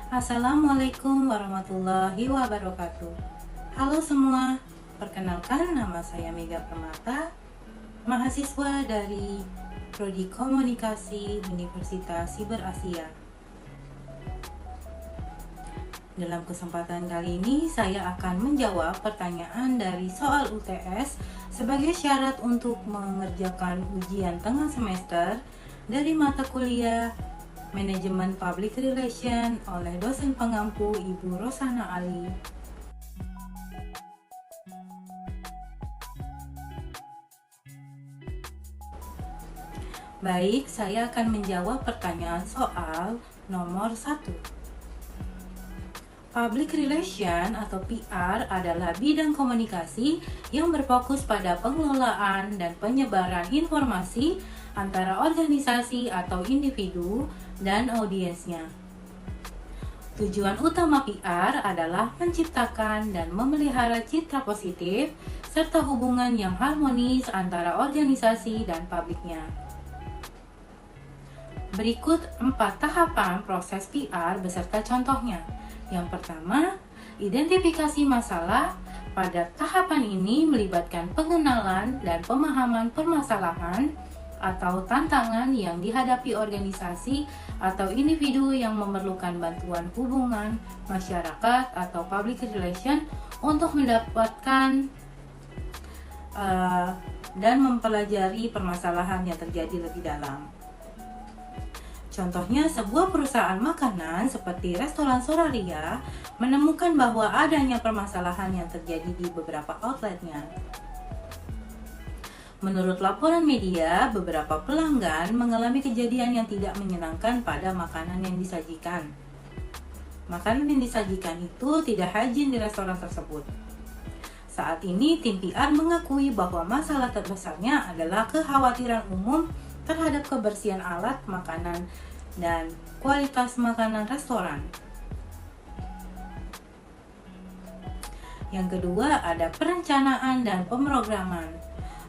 Assalamualaikum warahmatullahi wabarakatuh. Halo semua, perkenalkan nama saya Mega Permata, mahasiswa dari Prodi Komunikasi Universitas Siber Asia. Dalam kesempatan kali ini, saya akan menjawab pertanyaan dari soal UTS sebagai syarat untuk mengerjakan ujian tengah semester dari mata kuliah Manajemen Public Relation oleh dosen pengampu Ibu Rosana Ali. Baik, saya akan menjawab pertanyaan soal nomor 1. Public Relation atau PR adalah bidang komunikasi yang berfokus pada pengelolaan dan penyebaran informasi antara organisasi atau individu dan audiensnya. Tujuan utama PR adalah menciptakan dan memelihara citra positif serta hubungan yang harmonis antara organisasi dan publiknya. Berikut 4 tahapan proses PR beserta contohnya. Yang pertama, identifikasi masalah. Pada tahapan ini melibatkan pengenalan dan pemahaman permasalahan atau tantangan yang dihadapi organisasi atau individu yang memerlukan bantuan hubungan masyarakat atau public relation untuk mendapatkan dan mempelajari permasalahan yang terjadi lebih dalam. Contohnya, sebuah perusahaan makanan seperti restoran Solaria menemukan bahwa adanya permasalahan yang terjadi di beberapa outletnya. Menurut laporan media, beberapa pelanggan mengalami kejadian yang tidak menyenangkan pada makanan yang disajikan. Makanan yang disajikan itu tidak hygiene di restoran tersebut. Saat ini, tim PR mengakui bahwa masalah terbesarnya adalah kekhawatiran umum terhadap kebersihan alat makanan dan kualitas makanan restoran. Yang kedua, ada perencanaan dan pemrograman.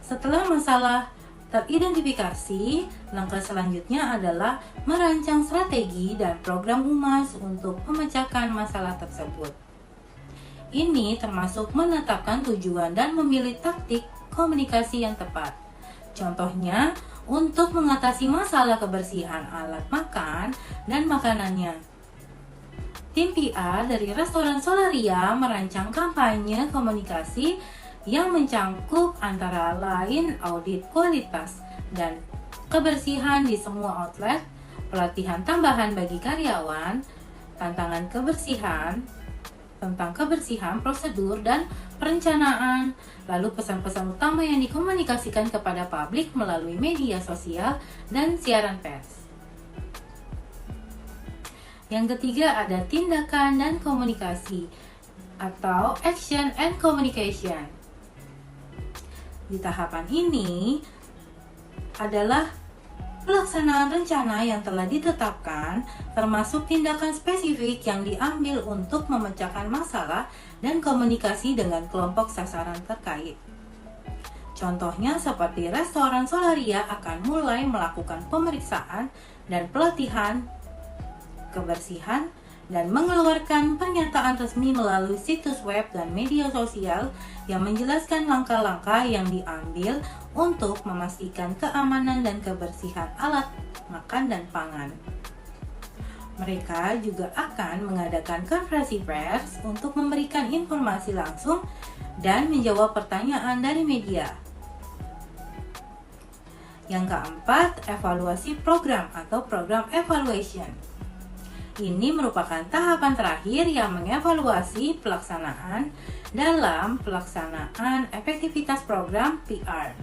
Setelah masalah teridentifikasi, langkah selanjutnya adalah merancang strategi dan program humas untuk memecahkan masalah tersebut. Ini termasuk menetapkan tujuan dan memilih taktik komunikasi yang tepat. Contohnya, untuk mengatasi masalah kebersihan alat makan dan makanannya, tim PR dari restoran Solaria merancang kampanye komunikasi yang mencangkup antara lain audit kualitas dan kebersihan di semua outlet, pelatihan tambahan bagi karyawan, tantangan kebersihan, tentang kebersihan, prosedur, dan perencanaan, lalu pesan-pesan utama yang dikomunikasikan kepada publik melalui media sosial dan siaran pers. Yang ketiga, ada tindakan dan komunikasi atau action and communication. Di tahapan ini adalah pelaksanaan rencana yang telah ditetapkan, termasuk tindakan spesifik yang diambil untuk memecahkan masalah dan komunikasi dengan kelompok sasaran terkait. Contohnya seperti restoran Solaria akan mulai melakukan pemeriksaan dan pelatihan kebersihan dan mengeluarkan pernyataan resmi melalui situs web dan media sosial yang menjelaskan langkah-langkah yang diambil untuk memastikan keamanan dan kebersihan alat makan dan pangan. Mereka juga akan mengadakan konferensi pers untuk memberikan informasi langsung dan menjawab pertanyaan dari media. Yang keempat, evaluasi program atau program evaluation. Ini merupakan tahapan terakhir yang mengevaluasi pelaksanaan dalam pelaksanaan efektivitas program PR.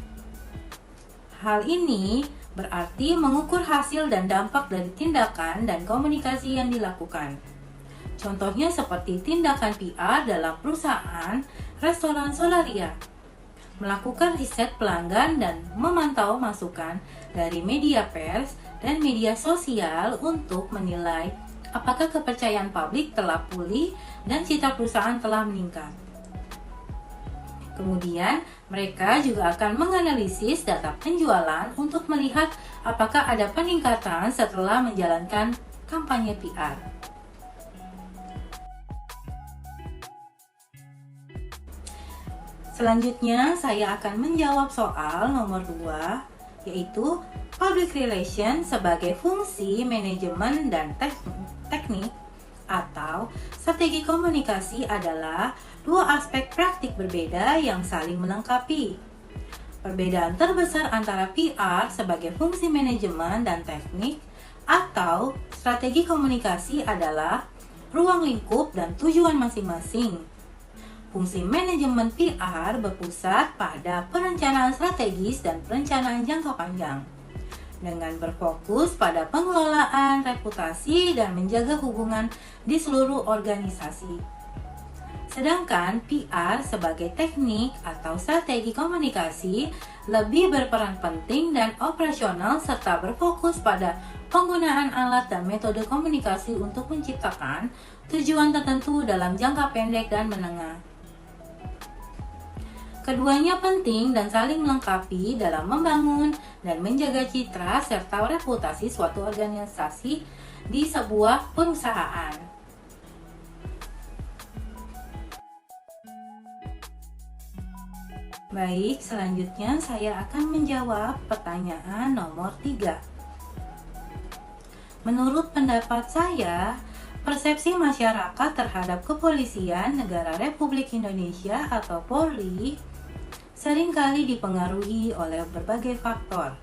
Hal ini berarti mengukur hasil dan dampak dari tindakan dan komunikasi yang dilakukan. Contohnya seperti tindakan PR dalam perusahaan restoran Solaria, melakukan riset pelanggan dan memantau masukan dari media pers dan media sosial untuk menilai apakah kepercayaan publik telah pulih dan citra perusahaan telah meningkat. Kemudian, mereka juga akan menganalisis data penjualan untuk melihat apakah ada peningkatan setelah menjalankan kampanye PR. Selanjutnya saya akan menjawab soal nomor 2, yaitu Public Relations sebagai fungsi manajemen dan teknik atau strategi komunikasi adalah dua aspek praktik berbeda yang saling melengkapi. Perbedaan terbesar antara PR sebagai fungsi manajemen dan teknik atau strategi komunikasi adalah ruang lingkup dan tujuan masing-masing. Fungsi manajemen PR berpusat pada perencanaan strategis dan perencanaan jangka panjang, dengan berfokus pada pengelolaan reputasi dan menjaga hubungan di seluruh organisasi. Sedangkan PR sebagai teknik atau strategi komunikasi lebih berperan penting dan operasional serta berfokus pada penggunaan alat dan metode komunikasi untuk menciptakan tujuan tertentu dalam jangka pendek dan menengah. Keduanya penting dan saling melengkapi dalam membangun dan menjaga citra serta reputasi suatu organisasi di sebuah perusahaan. Baik, selanjutnya saya akan menjawab pertanyaan nomor 3. Menurut pendapat saya, persepsi masyarakat terhadap Kepolisian Negara Republik Indonesia atau Polri seringkali dipengaruhi oleh berbagai faktor,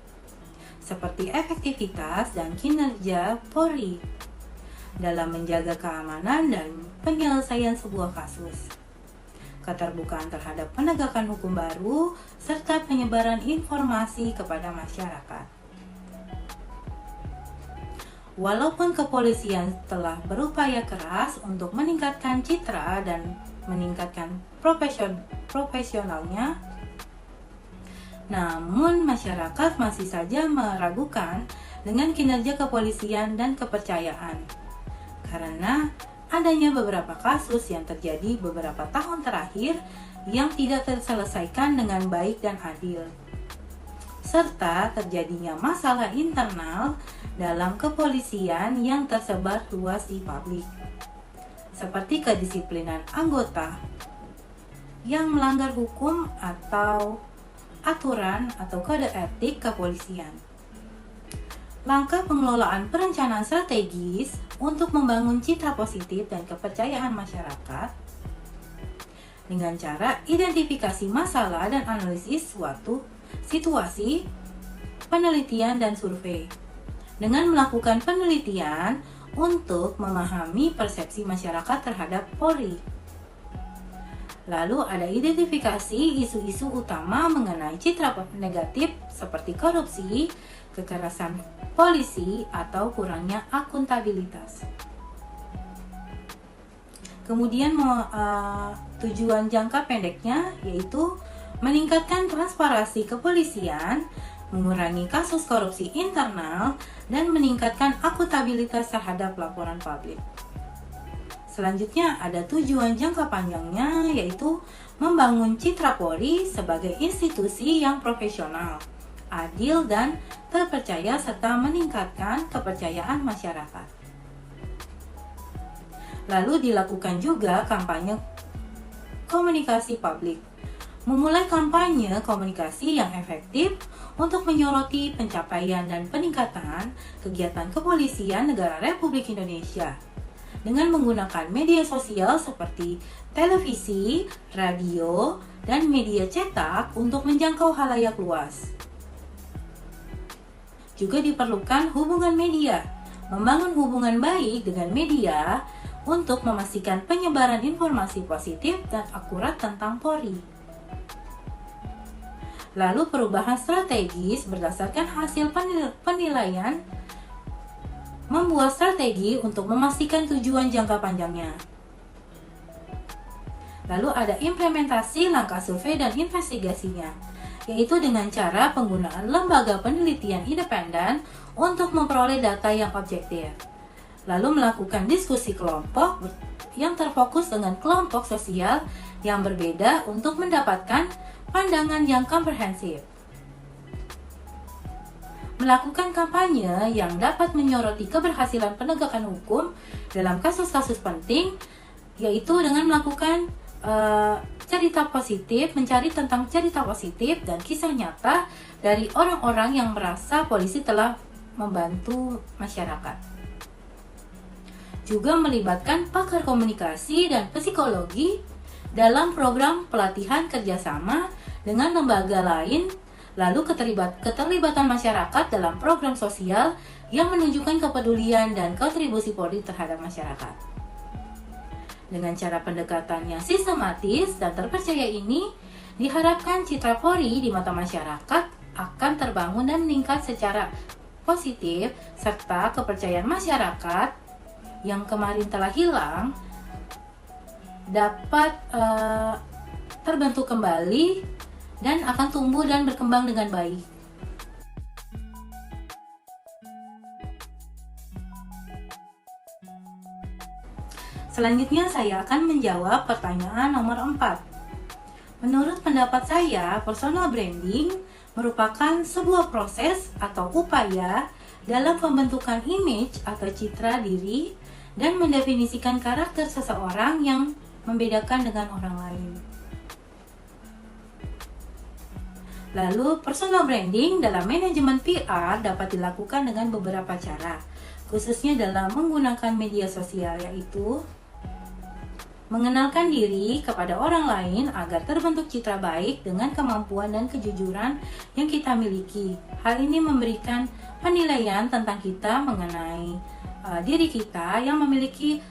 seperti efektivitas dan kinerja Polri dalam menjaga keamanan dan penyelesaian sebuah kasus, keterbukaan terhadap penegakan hukum baru, serta penyebaran informasi kepada masyarakat. Walaupun kepolisian telah berupaya keras untuk meningkatkan citra dan meningkatkan profesionalnya, namun masyarakat masih saja meragukan dengan kinerja kepolisian dan kepercayaan, karena adanya beberapa kasus yang terjadi beberapa tahun terakhir yang tidak terselesaikan dengan baik dan adil, serta terjadinya masalah internal dalam kepolisian yang tersebar luas di publik, seperti kedisiplinan anggota yang melanggar hukum atau aturan atau kode etik kepolisian. Langkah pengelolaan perencanaan strategis untuk membangun citra positif dan kepercayaan masyarakat dengan cara identifikasi masalah dan analisis suatu situasi, penelitian dan survei. Dengan melakukan penelitian untuk memahami persepsi masyarakat terhadap Polri. Lalu ada identifikasi isu-isu utama mengenai citra negatif seperti korupsi, kekerasan polisi, atau kurangnya akuntabilitas. Kemudian tujuan jangka pendeknya yaitu meningkatkan transparansi kepolisian, mengurangi kasus korupsi internal, dan meningkatkan akuntabilitas terhadap laporan publik. Selanjutnya ada tujuan jangka panjangnya yaitu membangun citra Polri sebagai institusi yang profesional, adil dan terpercaya serta meningkatkan kepercayaan masyarakat. Lalu dilakukan juga kampanye komunikasi publik. Memulai kampanye komunikasi yang efektif untuk menyoroti pencapaian dan peningkatan kegiatan kepolisian negara Republik Indonesia dengan menggunakan media sosial seperti televisi, radio, dan media cetak untuk menjangkau khalayak luas. Juga diperlukan hubungan media, membangun hubungan baik dengan media untuk memastikan penyebaran informasi positif dan akurat tentang Polri. Lalu perubahan strategis berdasarkan hasil penilaian, membuat strategi untuk memastikan tujuan jangka panjangnya. Lalu ada implementasi langkah survei dan investigasinya, yaitu dengan cara penggunaan lembaga penelitian independen untuk memperoleh data yang objektif. Lalu melakukan diskusi kelompok yang terfokus dengan kelompok sosial yang berbeda untuk mendapatkan pandangan yang komprehensif. Melakukan kampanye yang dapat menyoroti keberhasilan penegakan hukum dalam kasus-kasus penting, yaitu dengan melakukan mencari tentang cerita positif dan kisah nyata dari orang-orang yang merasa polisi telah membantu masyarakat. Juga melibatkan pakar komunikasi dan psikologi dalam program pelatihan kerjasama dengan lembaga lain, lalu keterlibatan masyarakat dalam program sosial yang menunjukkan kepedulian dan kontribusi Polri terhadap masyarakat. Dengan cara pendekatan yang sistematis dan terpercaya ini, diharapkan citra Polri di mata masyarakat akan terbangun dan meningkat secara positif, serta kepercayaan masyarakat yang kemarin telah hilang dapat terbentuk kembali dan akan tumbuh dan berkembang dengan baik. Selanjutnya saya akan menjawab pertanyaan nomor 4. Menurut pendapat saya, personal branding merupakan sebuah proses atau upaya dalam pembentukan image atau citra diri dan mendefinisikan karakter seseorang yang membedakan dengan orang lain. Lalu, personal branding dalam manajemen PR dapat dilakukan dengan beberapa cara, khususnya dalam menggunakan media sosial, yaitu mengenalkan diri kepada orang lain agar terbentuk citra baik dengan kemampuan dan kejujuran yang kita miliki. Hal ini memberikan penilaian tentang kita mengenai diri kita yang memiliki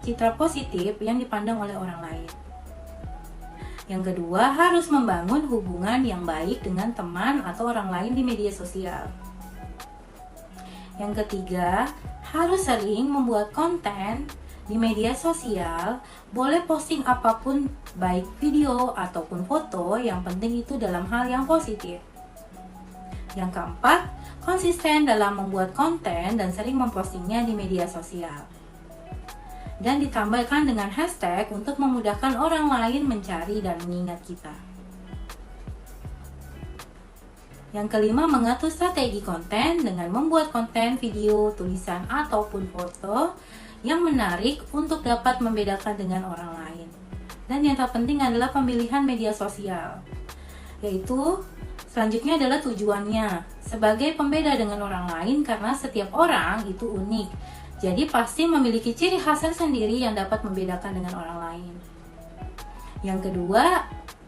citra positif yang dipandang oleh orang lain. Yang kedua, harus membangun hubungan yang baik dengan teman atau orang lain di media sosial. Yang ketiga, harus sering membuat konten di media sosial, boleh posting apapun, baik video ataupun foto, yang penting itu dalam hal yang positif. Yang keempat, konsisten dalam membuat konten dan sering mempostingnya di media sosial. Dan ditambahkan dengan hashtag untuk memudahkan orang lain mencari dan mengingat kita. Yang kelima, mengatur strategi konten dengan membuat konten, video, tulisan, ataupun foto yang menarik untuk dapat membedakan dengan orang lain. Dan yang terpenting adalah pemilihan media sosial, yaitu selanjutnya adalah tujuannya sebagai pembeda dengan orang lain, karena setiap orang itu unik, jadi pasti memiliki ciri khas sendiri yang dapat membedakan dengan orang lain.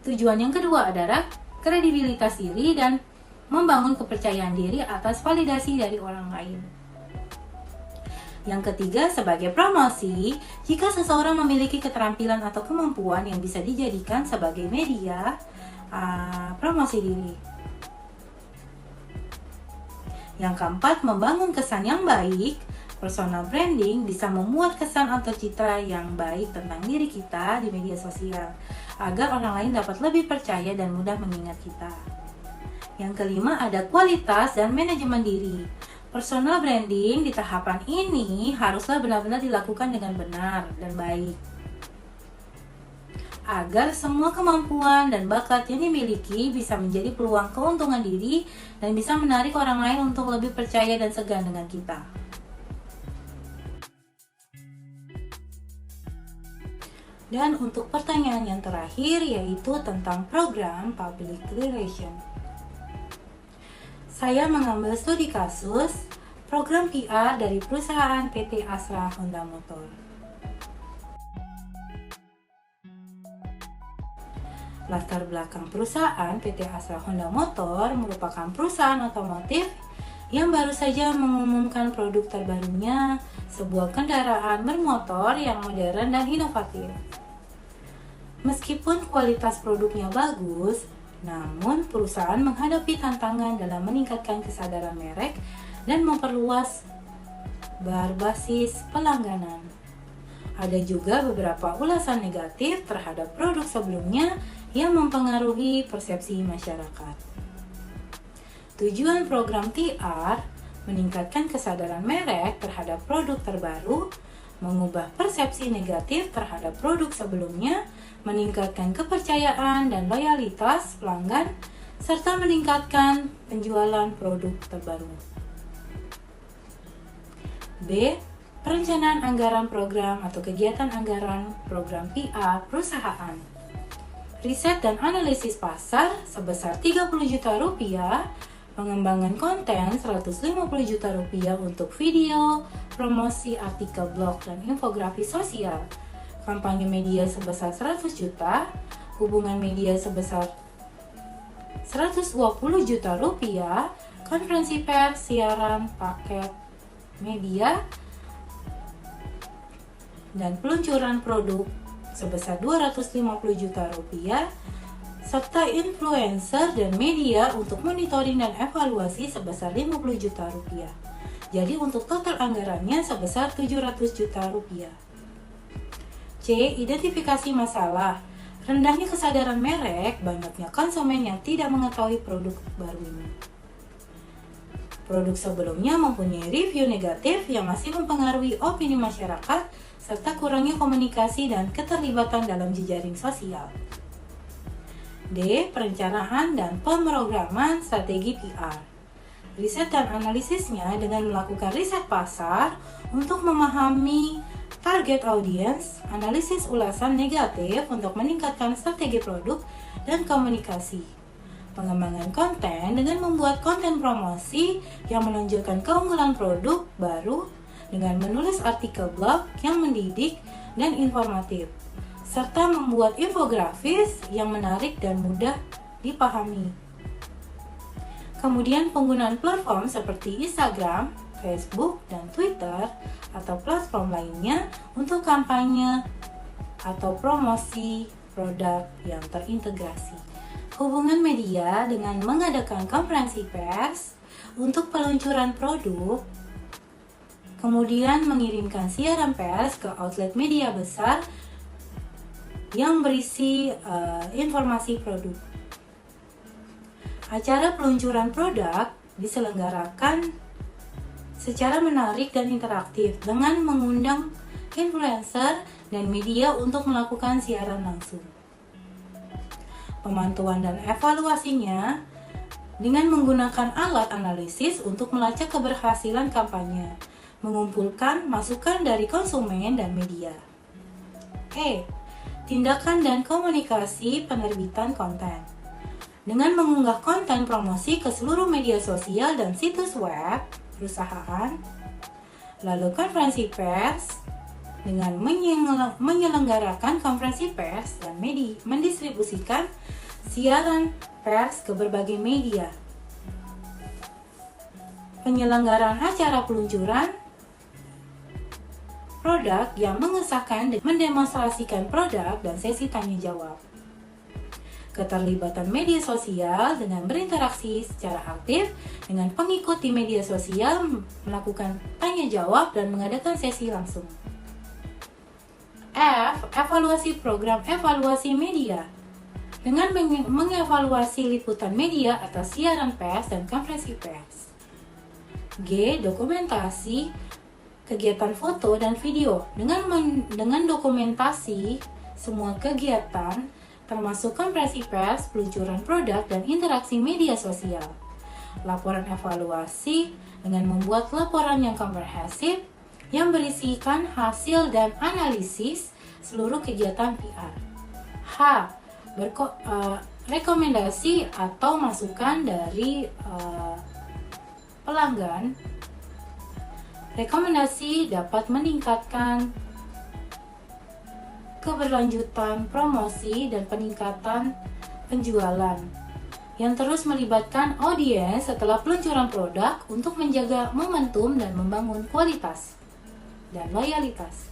Tujuan yang kedua adalah kredibilitas diri dan membangun kepercayaan diri atas validasi dari orang lain. Yang ketiga, sebagai promosi, jika seseorang memiliki keterampilan atau kemampuan yang bisa dijadikan sebagai media promosi diri. Yang keempat, membangun kesan yang baik. Personal branding bisa memuat kesan atau citra yang baik tentang diri kita di media sosial, agar orang lain dapat lebih percaya dan mudah mengingat kita. Yang kelima, ada kualitas dan manajemen diri. Personal branding di tahapan ini haruslah benar-benar dilakukan dengan benar dan baik, agar semua kemampuan dan bakat yang dimiliki bisa menjadi peluang keuntungan diri dan bisa menarik orang lain untuk lebih percaya dan segan dengan kita. Dan untuk pertanyaan yang terakhir, yaitu tentang program Public Relations. Saya mengambil studi kasus program PR dari perusahaan PT Astra Honda Motor. Latar belakang perusahaan PT Astra Honda Motor merupakan perusahaan otomotif yang baru saja mengumumkan produk terbarunya, sebuah kendaraan bermotor yang modern dan inovatif. Meskipun kualitas produknya bagus, namun perusahaan menghadapi tantangan dalam meningkatkan kesadaran merek dan memperluas berbasis pelangganan. Ada juga beberapa ulasan negatif terhadap produk sebelumnya yang mempengaruhi persepsi masyarakat. Tujuan program TR meningkatkan kesadaran merek terhadap produk terbaru, mengubah persepsi negatif terhadap produk sebelumnya, meningkatkan kepercayaan dan loyalitas pelanggan, serta meningkatkan penjualan produk terbaru. B. Perencanaan anggaran program atau kegiatan anggaran program PR perusahaan. riset dan analisis pasar sebesar 30 juta rupiah, pengembangan konten 150 juta rupiah untuk video, promosi artikel blog dan infografis sosial, kampanye media sebesar 100 juta, hubungan media sebesar 120 juta rupiah, konferensi pers, siaran, paket media, dan peluncuran produk sebesar 250 juta rupiah, serta influencer dan media untuk monitoring dan evaluasi sebesar 50 juta rupiah. Jadi untuk total anggarannya sebesar 700 juta rupiah. C. Identifikasi masalah. Rendahnya kesadaran merek, banyaknya konsumen yang tidak mengetahui produk baru ini. Produk sebelumnya mempunyai review negatif yang masih mempengaruhi opini masyarakat, serta kurangnya komunikasi dan keterlibatan dalam jejaring sosial. D. Perencanaan dan pemrograman strategi PR. Riset dan analisisnya dengan melakukan riset pasar untuk memahami target audience, analisis ulasan negatif untuk meningkatkan strategi produk dan komunikasi. Pengembangan konten dengan membuat konten promosi yang menunjukkan keunggulan produk baru dengan menulis artikel blog yang mendidik dan informatif, serta membuat infografis yang menarik dan mudah dipahami. Kemudian penggunaan platform seperti Instagram, Facebook, dan Twitter atau platform lainnya untuk kampanye atau promosi produk yang terintegrasi. Hubungan media dengan mengadakan konferensi pers untuk peluncuran produk, kemudian mengirimkan siaran pers ke outlet media besar yang berisi informasi produk. Acara peluncuran produk diselenggarakan secara menarik dan interaktif dengan mengundang influencer dan media untuk melakukan siaran langsung. Pemantauan dan evaluasinya dengan menggunakan alat analisis untuk melacak keberhasilan kampanye, mengumpulkan masukan dari konsumen dan media. E. Tindakan dan komunikasi penerbitan konten. Dengan mengunggah konten promosi ke seluruh media sosial dan situs web perusahaan, lalu konferensi pers dengan menyelenggarakan konferensi pers dan mendistribusikan siaran pers ke berbagai media. Penyelenggaraan acara peluncuran produk yang mengesahkan dan mendemonstrasikan produk dan sesi tanya jawab. Keterlibatan media sosial dengan berinteraksi secara aktif dengan pengikut di media sosial, melakukan tanya jawab dan mengadakan sesi langsung. F. Evaluasi program evaluasi media. Dengan mengevaluasi liputan media atas siaran pers dan konferensi pers. G. Dokumentasi kegiatan foto dan video. Dengan dokumentasi semua kegiatan termasuk konferensi pers, peluncuran produk, dan interaksi media sosial. Laporan evaluasi dengan membuat laporan yang komprehensif yang berisikan hasil dan analisis seluruh kegiatan PR. H. Rekomendasi atau masukan dari pelanggan. Rekomendasi dapat meningkatkan keberlanjutan promosi dan peningkatan penjualan yang terus melibatkan audiens setelah peluncuran produk untuk menjaga momentum dan membangun kualitas dan loyalitas.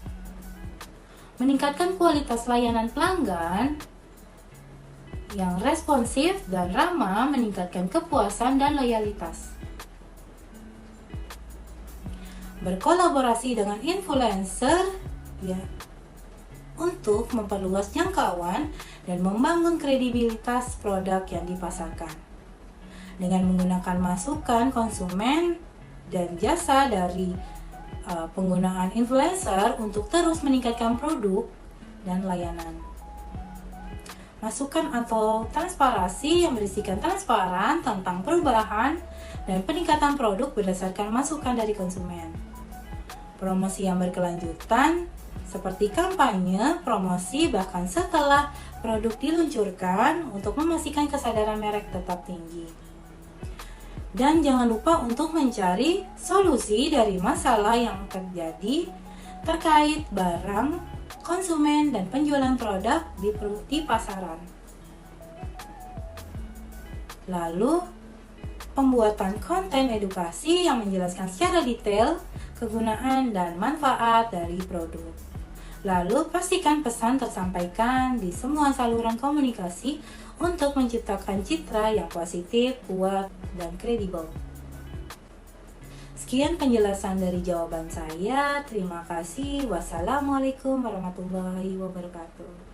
Meningkatkan kualitas layanan pelanggan yang responsif dan ramah, meningkatkan kepuasan dan loyalitas. Berkolaborasi dengan influencer untuk memperluas jangkauan dan membangun kredibilitas produk yang dipasarkan. Dengan menggunakan masukan konsumen dan jasa dari penggunaan influencer untuk terus meningkatkan produk dan layanan. Masukan atau transparansi yang berisikan transparan tentang perubahan dan peningkatan produk berdasarkan masukan dari konsumen. Promosi yang berkelanjutan seperti kampanye, promosi, bahkan setelah produk diluncurkan untuk memastikan kesadaran merek tetap tinggi. Dan jangan lupa untuk mencari solusi dari masalah yang terjadi terkait barang, konsumen, dan penjualan produk di pasaran. Lalu, pembuatan konten edukasi yang menjelaskan secara detail kegunaan dan manfaat dari produk. Lalu, pastikan pesan tersampaikan di semua saluran komunikasi untuk menciptakan citra yang positif, kuat, dan kredibel. Sekian penjelasan dari jawaban saya. Terima kasih. Wassalamualaikum warahmatullahi wabarakatuh.